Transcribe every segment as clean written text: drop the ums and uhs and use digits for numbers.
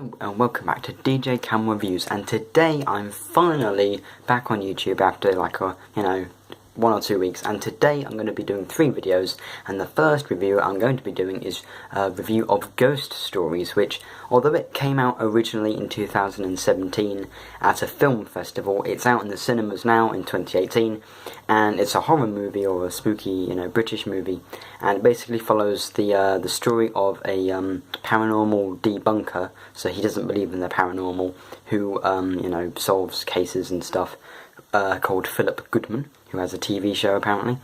Hello and welcome back to DJCamel Reviews, and today I'm finally back on YouTube after like 1 or 2 weeks, and today I'm going to be doing 3 videos, and the first review I'm going to be doing is a review of Ghost Stories, which, although it came out originally in 2017 at a film festival, it's out in the cinemas now in 2018, and it's a horror movie, or a spooky, British movie, and it basically follows the story of a paranormal debunker, so he doesn't believe in the paranormal, who, solves cases and stuff, called Philip Goodman, who has a TV show apparently,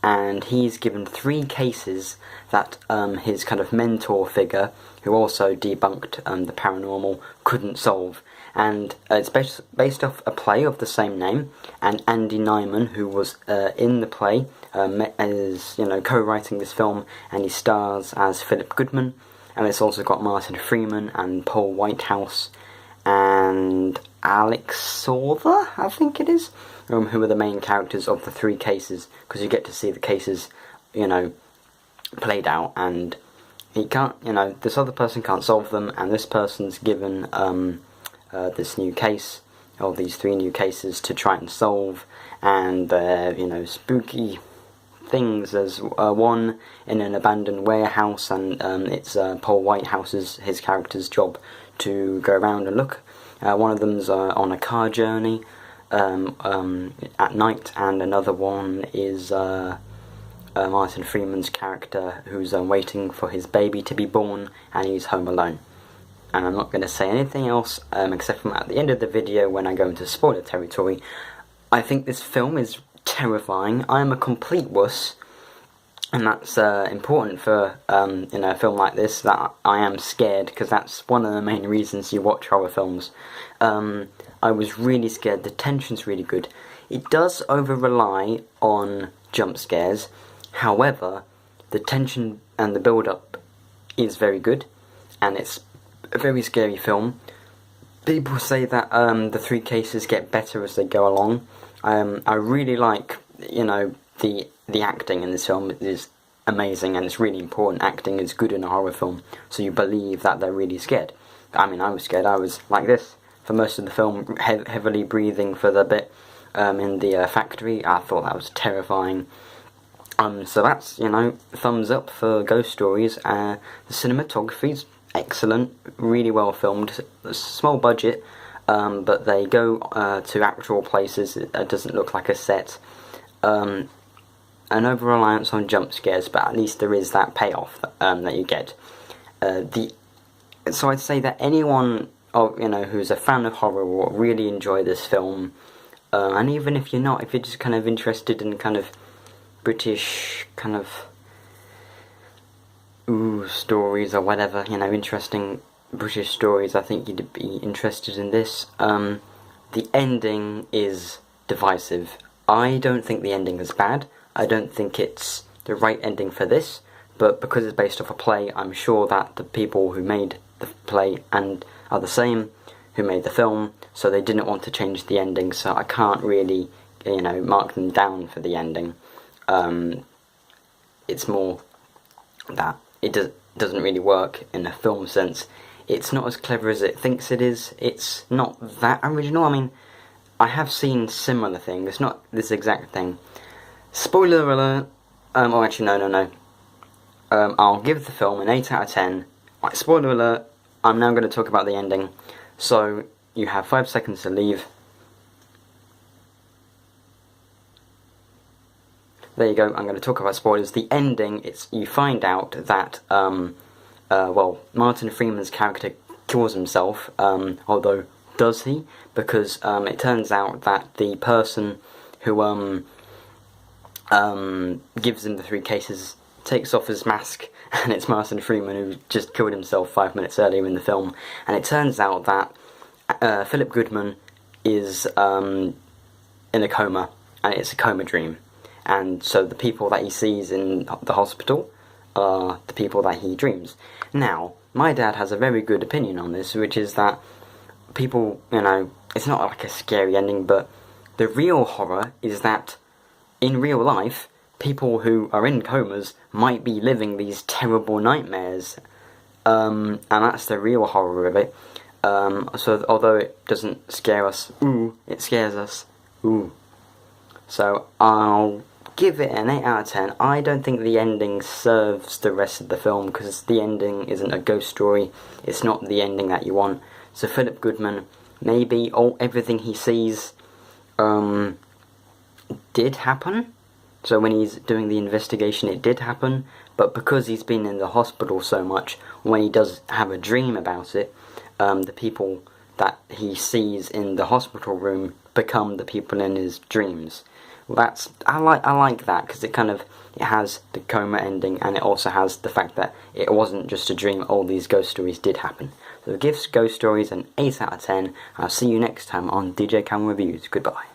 and he's given 3 cases that his kind of mentor figure, who also debunked the paranormal, couldn't solve. And it's based off a play of the same name, and Andy Nyman, who was in the play, is co-writing this film, and he stars as Philip Goodman. And it's also got Martin Freeman and Paul Whitehouse and Alex Sorther, I think it is, who are the main characters of the 3 cases, because you get to see the cases, played out, and he can't, this other person can't solve them, and this person's given this new case, or these 3 new cases to try and solve, and they're, spooky things. There's one in an abandoned warehouse, and it's Paul Whitehouse's, his character's job to go around and look. One of them's on a car journey at night, and another one is Martin Freeman's character, who's waiting for his baby to be born, and he's home alone. And I'm not going to say anything else except from at the end of the video when I go into spoiler territory. I think this film is terrifying. I am a complete wuss, and that's important for a film like this, that I am scared, because that's one of the main reasons you watch horror films. I was really scared. The tension's really good. It does over-rely on jump scares, however, the tension and the build-up is very good, and it's a very scary film. People say that the 3 cases get better as they go along. I really like, the acting in this film is amazing, and it's really important. Acting is good in a horror film, so you believe that they're really scared. I mean, I was scared. I was like this for most of the film, heavily breathing for the bit in the factory. I thought that was terrifying. So that's, thumbs up for Ghost Stories. The cinematography's excellent, really well filmed. Small budget, but they go to actual places. It doesn't look like a set. An over-reliance on jump scares, but at least there is that payoff that you get. So I'd say that anyone who's a fan of horror will really enjoy this film. And even if you're not, if you're just kind of interested in kind of British kind of stories or whatever, interesting British stories, I think you'd be interested in this. The ending is divisive. I don't think the ending is bad. I don't think it's the right ending for this, but because it's based off a play, I'm sure that the people who made the play and are the same who made the film, so they didn't want to change the ending, so I can't really, mark them down for the ending. It's more that it doesn't really work in a film sense. It's not as clever as it thinks it is. It's not that original. I mean, I have seen similar things. It's not this exact thing. Spoiler alert. Oh, actually, no. I'll give the film an 8 out of 10. Right, spoiler alert. I'm now going to talk about the ending. So, you have 5 seconds to leave. There you go, I'm going to talk about spoilers. The ending, you find out that, Martin Freeman's character kills himself, although, does he? Because it turns out that the person who gives him the 3 cases takes off his mask, and it's Martin Freeman, who just killed himself 5 minutes earlier in the film. And it turns out that Philip Goodman is in a coma, and it's a coma dream. And so the people that he sees in the hospital are the people that he dreams. Now, my dad has a very good opinion on this, which is that people, it's not like a scary ending, but the real horror is that in real life, people who are in comas might be living these terrible nightmares, and that's the real horror of it. So although it doesn't scare us, it scares us, So I'll give it an 8 out of 10. I don't think the ending serves the rest of the film, because the ending isn't a ghost story. It's not the ending that you want. So Philip Goodman, maybe everything he sees did happen. So when he's doing the investigation, it did happen. But because he's been in the hospital so much, when he does have a dream about it, the people that he sees in the hospital room become the people in his dreams. Well, I like that, because it has the coma ending, and it also has the fact that it wasn't just a dream. All these ghost stories did happen. So give Ghost Stories an 8 out of 10. I'll see you next time on DJCamel Reviews. Goodbye.